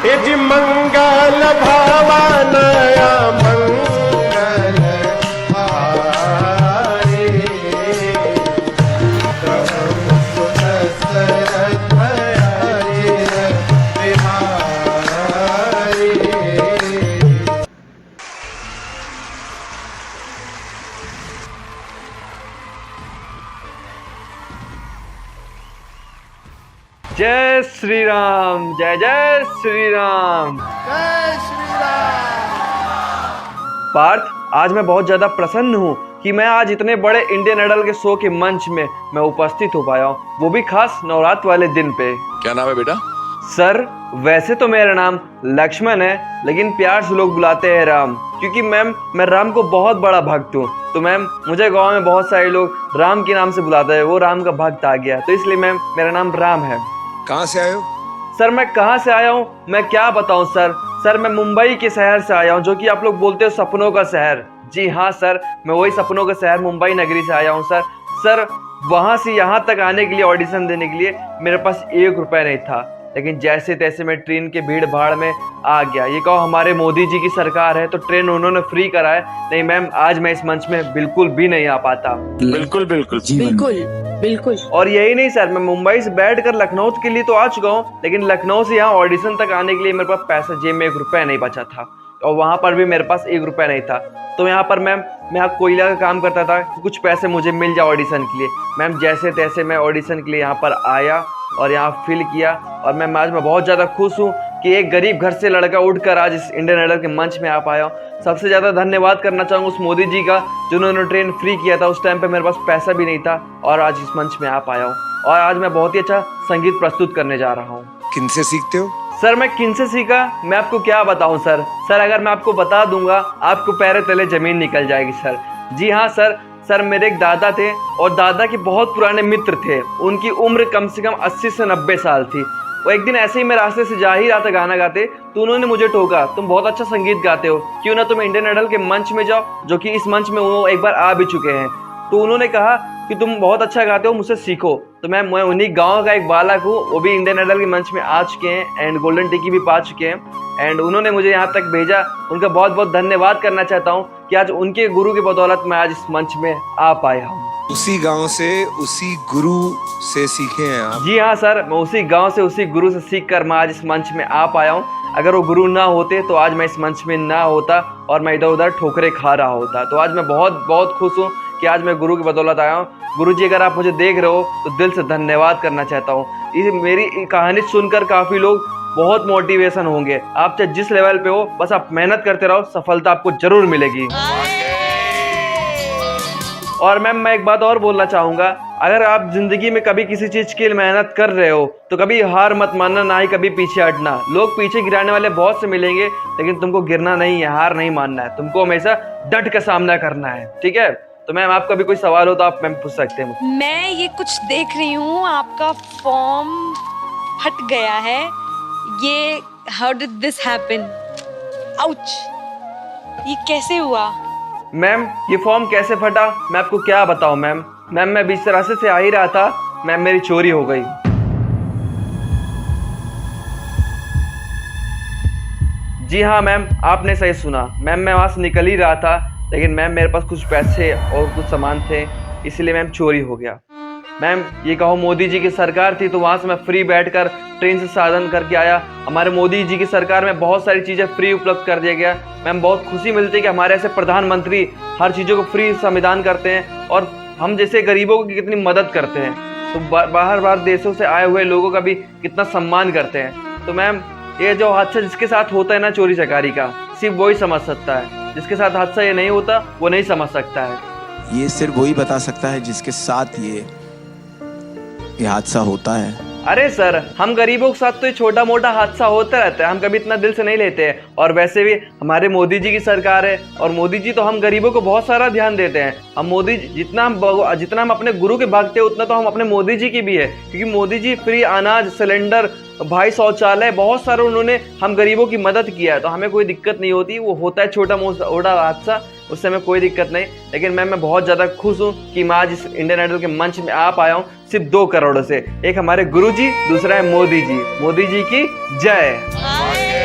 Is मंगल भावनया मंगल हारे जय श्री राम, जय जय श्री राम। जय श्री राम। पार्थ, आज मैं बहुत ज्यादा प्रसन्न हूँ कि मैं आज इतने बड़े इंडियन आइडल के शो के मंच में मैं उपस्थित हो पाया हूँ, वो भी खास नवरात्र वाले दिन पे। क्या नाम है बेटा? सर, वैसे तो मेरा नाम लक्ष्मण है, लेकिन प्यार से लोग बुलाते हैं राम, क्योंकि मैम मैं राम को बहुत बड़ा भक्त हूँ। तो मैम मुझे गांव में बहुत सारे लोग राम के नाम से बुलाते हैं, वो राम का भक्त आ गया, तो इसलिए मैम मेरा नाम राम है। कहाँ से आए हो? सर, मैं कहाँ से आया हूँ मैं क्या बताऊँ सर, मैं मुंबई के शहर से आया हूँ, जो कि आप लोग बोलते हो सपनों का शहर। जी हाँ सर, मैं वही सपनों का शहर मुंबई नगरी से आया हूँ सर, वहाँ से यहाँ तक आने के लिए, ऑडिशन देने के लिए मेरे पास 1 रुपया नहीं था, लेकिन जैसे तैसे मैं ट्रेन के भीड़ भाड़ में आ गया। ये कहो हमारे मोदी जी की सरकार है तो ट्रेन उन्होंने फ्री कराए, नहीं मैम आज मैं इस मंच में बिल्कुल भी नहीं आ पाता। बिल्कुल बिल्कुल बिल्कुल। और यही नहीं सर, मैं मुंबई से बैठकर लखनऊ के लिए तो आ चुका हूँ, लेकिन लखनऊ से यहाँ ऑडिशन तक आने के लिए मेरे पास पैसा जेब में 1 रुपया नहीं बचा था, और वहाँ पर भी मेरे पास 1 रुपया नहीं था। तो यहाँ पर मैं यहाँ कोयला का काम करता था कि कुछ पैसे मुझे मिल जाए ऑडिशन के लिए। मैम जैसे तैसे मैं ऑडिशन के लिए यहाँ पर आया और यहाँ फिल किया, और मैम आज मैं बहुत ज़्यादा खुश हूँ कि एक गरीब घर से लड़का उठकर आज इस इंडियन आइडल के मंच में आ पाया हूँ। सबसे ज़्यादा धन्यवाद करना चाहूँगा उस मोदी जी का, जिन्होंने ट्रेन फ्री किया था। उस टाइम पे मेरे पास पैसा भी नहीं था और आज इस मंच में आ पाया हूँ, और आज मैं बहुत ही अच्छा संगीत प्रस्तुत करने जा रहा हूँ। किनसे सीखते हो? सर, मैं किनसे सीखा मैं आपको क्या बताऊं सर, अगर मैं आपको बता दूंगा आपको पैर तले जमीन निकल जाएगी सर। जी हाँ सर, मेरे एक दादा थे, और दादा के बहुत पुराने मित्र थे, उनकी उम्र कम से कम 80 से 90 साल थी। वो एक दिन ऐसे ही मैं रास्ते से जा ही रहा था गाना गाते, तो उन्होंने मुझे टोका, तुम बहुत अच्छा संगीत गाते हो, क्यों ना तुम इंडियन आइडल के मंच में जाओ, जो कि इस मंच में वो एक बार आ भी चुके हैं। तो उन्होंने कहा कि तुम बहुत अच्छा गाते हो, मुझसे सीखो। तो मैं उन्हीं गांव का एक बालक हूँ, वो भी इंडियन आइडल के मंच में आ चुके हैं एंड गोल्डन टिकी भी पा चुके हैं, एंड उन्होंने मुझे यहाँ तक भेजा। उनका बहुत बहुत धन्यवाद करना चाहता हूँ कि आज उनके गुरु की बदौलत मैं आज इस मंच में आ पाया हूँ। उसी गांव से, उसी गुरु से सीखे हैं आप? जी हाँ सर, मैं उसी गांव से, उसी गुरु से सीख कर मैं आज इस मंच में आ पाया हूँ। अगर वो गुरु ना होते तो आज मैं इस मंच में ना होता और मैं इधर उधर ठोकरे खा रहा होता। तो आज मैं बहुत बहुत खुश हूँ कि आज मैं गुरु की बदौलत आया हूँ। गुरु जी, अगर आप मुझे देख रहे हो तो दिल से धन्यवाद करना चाहता हूँ। इस मेरी कहानी सुनकर काफ़ी लोग बहुत मोटिवेशन होंगे। आप चाहे जिस लेवल पे हो, बस आप मेहनत करते रहो, सफलता आपको जरूर मिलेगी। और मैम मैं एक बात और बोलना चाहूँगा, अगर आप जिंदगी में कभी किसी चीज़ के लिए मेहनत कर रहे हो तो कभी हार मत मानना, ना ही कभी पीछे हटना। लोग पीछे गिराने वाले बहुत से मिलेंगे, लेकिन तुमको गिरना नहीं है, हार नहीं मानना है, तुमको हमेशा डट के सामना करना है, ठीक है? तो मैम आपका भी कोई सवाल हो तो आप मैम पूछ सकते हैं। मैं ये कुछ देख रही हूँ, आपका फॉर्म हट गया है, ये how did this happen? Ouch, ये कैसे हुआ? मैम ये फॉर्म कैसे फटा मैं आपको क्या बताऊं मैम। मैं बीच रास्ते से आ ही रहा था, मैम मेरी चोरी हो गई। जी हाँ मैम, आपने सही सुना मैम, मैं वहाँ से निकल ही रहा था, लेकिन मैम मेरे पास कुछ पैसे और कुछ सामान थे, इसलिए मैम चोरी हो गया। मैम ये कहो मोदी जी की सरकार थी तो वहाँ से मैं फ्री बैठकर ट्रेन से साधन करके आया। हमारे मोदी जी की सरकार में बहुत सारी चीज़ें फ्री उपलब्ध कर दिया गया। मैम बहुत खुशी मिलती है कि हमारे ऐसे प्रधानमंत्री हर चीज़ों को फ्री संविधान करते हैं और हम जैसे गरीबों की कितनी मदद करते हैं, तो बाहर देशों से आए हुए लोगों का भी कितना सम्मान करते हैं। तो मैम ये जो हादसा जिसके साथ होता है ना चोरी चकारी का, सिर्फ वही समझ सकता है, जिसके साथ हादसा ये नहीं होता वो नहीं समझ सकता है। ये सिर्फ वही बता सकता है जिसके साथ ये हादसा होता है। अरे सर, हम गरीबों के साथ तो ये छोटा मोटा हादसा होता रहता है, हम कभी इतना दिल से नहीं लेते हैं। और वैसे भी हमारे मोदी जी की सरकार है, और मोदी जी तो हम गरीबों को बहुत सारा ध्यान देते हैं। हम मोदी जितना हम अपने गुरु के भक्त हैं, उतना तो हम अपने मोदी जी की भी है, क्योंकि मोदी जी फ्री अनाज, सिलेंडर, भाई शौचालय, बहुत सारे उन्होंने हम गरीबों की मदद किया है। तो हमें कोई दिक्कत नहीं होती, वो होता है छोटा मोटा हादसा, उससे हमें कोई दिक्कत नहीं। लेकिन मैं बहुत ज़्यादा खुश हूँ कि मैं आज इस इंडियन आइडल के मंच में आ पाया हूँ सिर्फ 2 करोड़ से। एक हमारे गुरु जी, दूसरा है मोदी जी। मोदी जी की जय।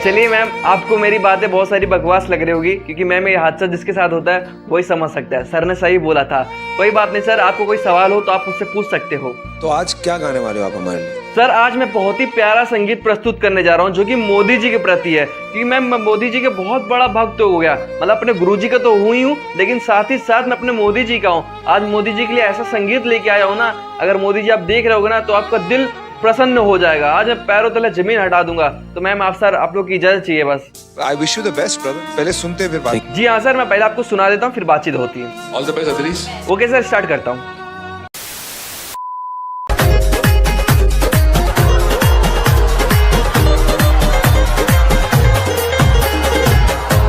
चलिए मैम, आपको मेरी बातें बहुत सारी बकवास लग रही होगी, क्योंकि मैम ये हादसा जिसके साथ होता है वही समझ सकता है। सर ने सही बोला था। कोई बात नहीं सर, आपको कोई सवाल हो तो आप मुझसे पूछ सकते हो। तो आज क्या गाने वाले हो आप हमारे लिए? सर आज मैं बहुत ही प्यारा संगीत प्रस्तुत करने जा रहा हूँ, जो कि मोदी जी के प्रति है, क्योंकि मैं मोदी जी के बहुत बड़ा भक्त हो गया। मतलब अपने गुरुजी का तो हूँ ही हूँ, लेकिन साथ ही साथ मैं अपने मोदी जी का हूँ। आज मोदी जी के लिए ऐसा संगीत लेके आया हूँ ना, अगर मोदी जी आप देख रहे होगे ना तो आपका दिल प्रसन्न हो जाएगा। आज मैं पैरों तले जमीन हटा दूंगा। तो मैम आप सर, आप लोग की इजाजत चाहिए बस। I wish you the best brother. पहले सुनते हैं फिर बात। जी हाँ सर, मैं पहले आपको सुना देता हूँ, फिर बातचीत होती है। All the best Adris. Okay sir, start करता हूँ।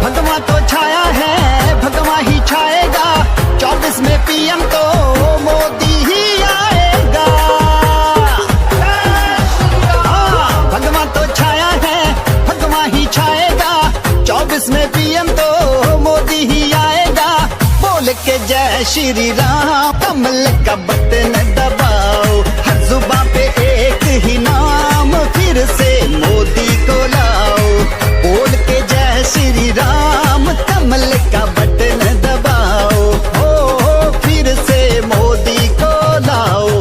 भगवा तो छाया है, भगवा ही छाएगा, 24 में पीएम तो मोदी ही आएगा। भगवा तो छाया है, भगवा ही छाएगा, 24 में पीएम तो मोदी ही आएगा। बोल के जय श्री राम, कमल का बटन दबाओ, हर जुबां पे एक ही नाम, फिर से मोदी को लाओ। बोल के जय श्री राम, कमल का बटन दबाओ, हो फिर से मोदी को लाओ।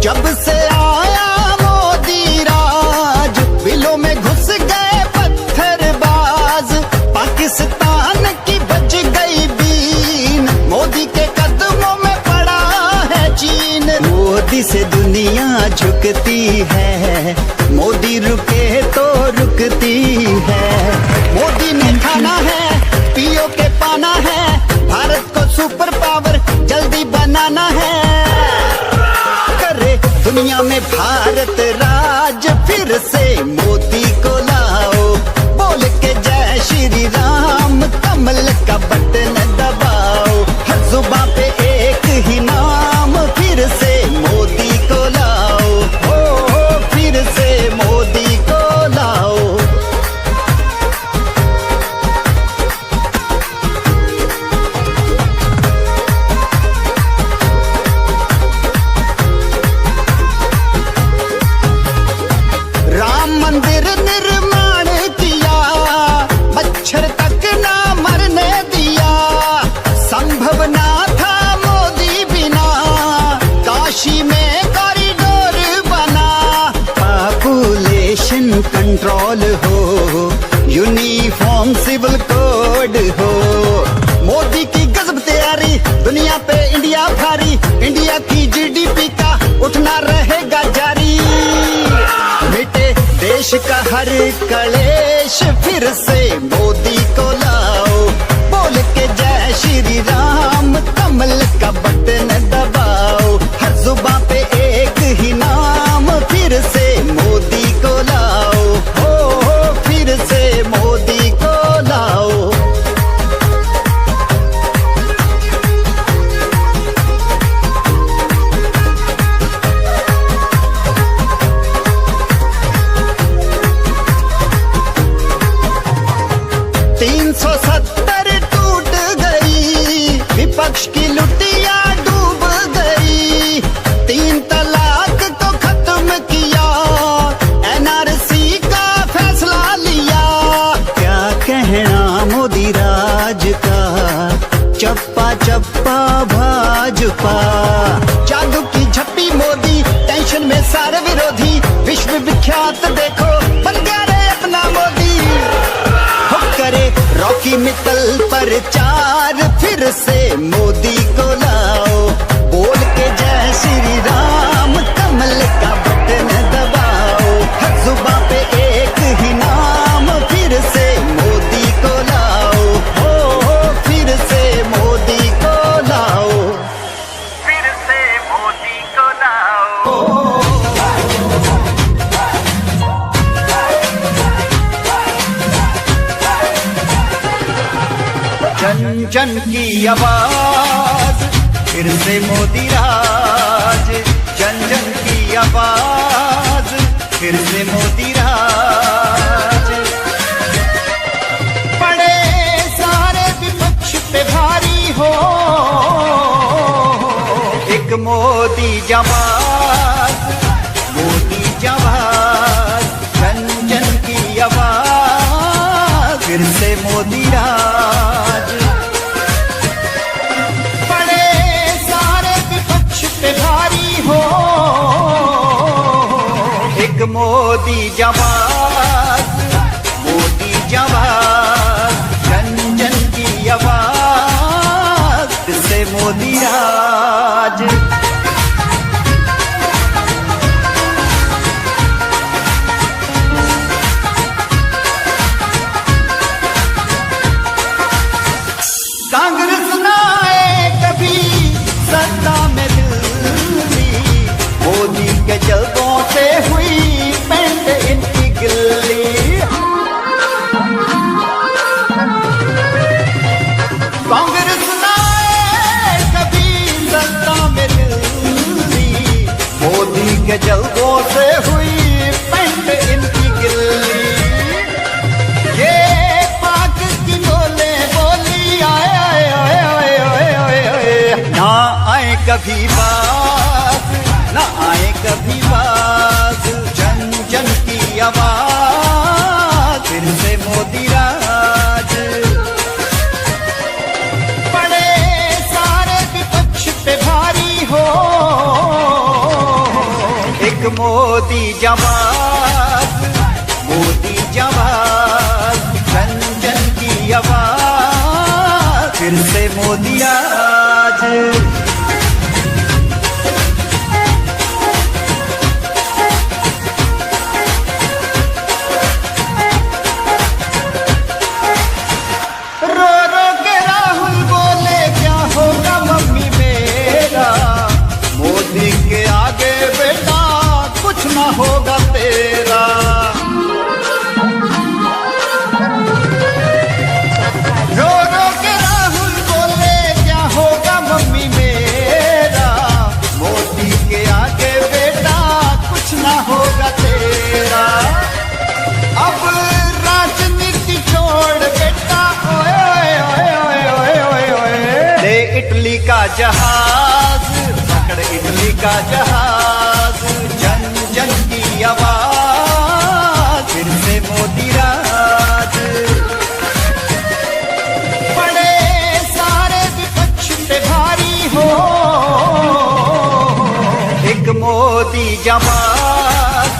जब से आया मोदी राज, बिलों में घुस गए पत्थरबाज, पाकिस्तान की बज गई बीन, मोदी के कदमों में पड़ा है चीन। मोदी से दुनिया झुकती है, मोदी रुके तो रुकती है। मोदी ने खाना है, पीओ के पाना है, भारत को सुपर पावर जल्दी बनाना है। करे दुनिया में भारत राज, फिर से मोदी को लाओ। बोल के जय श्री राम, कमल का बटन दबाओ, हर जुबां पे एक ही नाम, फिर से मोदी को लाओ, हो फिर से मोदी को लाओ। राम मंदिर निर्माण किया, मच्छर तक ना मरने दिया, संभव ना था मोदी बिना, काशी में कॉरिडोर बना। पॉपुलेशन कंट्रोल हो, यूनिफॉर्म सिविल कोड हो, मोदी की गजब तैयारी, दुनिया पे इंडिया भारी, इंडिया की जीडीपी का उठना रहेगा जारी। मिटे देश का हर कलेश, फिर से मोदी को लाओ। बोल के जय श्री राम, कमल का बटन दबाओ, हर जुबां पे एक ही नाम, फिर से मोदी को लाओ, हो फिर से मोदी को लाओ। तीन 370 टूट गई, विपक्ष की लुटिया डूब गई, 3 तलाक को खत्म किया, एनआरसी का फैसला लिया। क्या कहना मोदी राज का, चप्पा चप्पा भाजपा, जादू की झप्पी मोदी, टेंशन में सारे विरोधी, विश्व विख्यात देखो बन गया रे अपना मोदी। हो करे रॉकी मित्तल पर चार, फिर से मोदी को लाओ। बोल के जय श्री राम, कमल का बटन दबाओ, हर जुबां पे एक ही नाम, फिर से मोदी को लाओ, हो फिर से मोदी को लाओ, फिर से मोदी को लाओ। जन जन की आवाज, फिर से मोदी राज, जन जन की आवाज, फिर से मोदी राज। एक मोदी जवाब, मोदी जवाब, जन जन की आवाज, फिर से मोदी राज। बड़े सारे विपक्ष पे भारी हो, एक मोदी जवाब, मोदी जवाब, जन जन की आवाज, फिर से मोदी राज। कांग्रेस ना आए कभी सत्ता में दिल्ली, मोदी के जल्दों से हुई पेंट इनकी गिल्ली। कांग्रेस ना आए कभी सत्ता में दिल्ली, मोदी के जल्दों से हुई पेंट इनकी गिल्ली। ये पाक की बोले बोली आए आए आए आए आए आए आए, ना आए कभी बात, ना आए कभी बात, जन जन की आवाज, फिर से मोदी राज। बड़े सारे विपक्ष पे भारी हो, एक मोदी जवाब, मोदी जवाब, जन जन की आवाज, फिर से मोदी राज। रो रो के राहुल बोले क्या होगा मम्मी मेरा, मोदी के आगे बेटा कुछ ना होगा तेरा। रो रो के राहुल बोले क्या होगा मम्मी मेरा, मोदी के आगे बेटा कुछ ना होगा तेरा। अब राजनीति छोड़ बेटा, ओए ओए ओए ओए ओए ओए, ले इटली का जहाज, पकड़ इटली का जहाज, जन जन की आवाज, फिर से मोदी राज। बड़े सारे विपक्ष पे भारी हो, एक मोदी जवाब,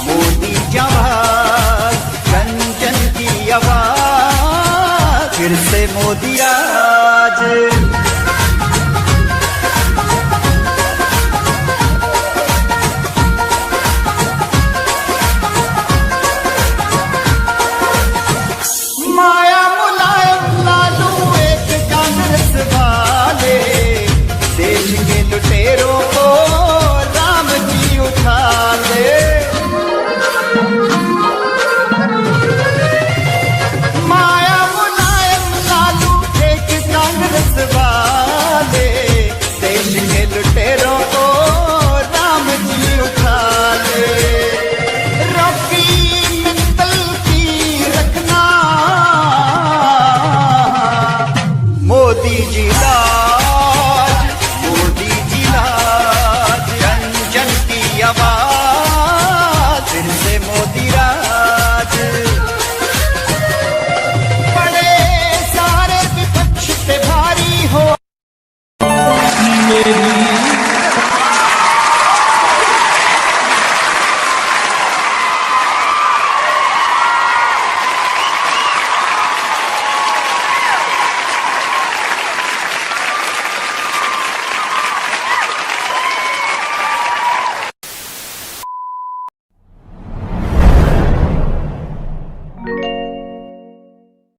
मोदी जवाब, जन जन की आवाज, फिर से मोदी राज। माया मुलायम लालू एक कांग्रेस वाले, देश के लुटेरों को राम जी उठा ले। माया मुलायम लालू एक कांग्रेस वाले, देश के लुटेरों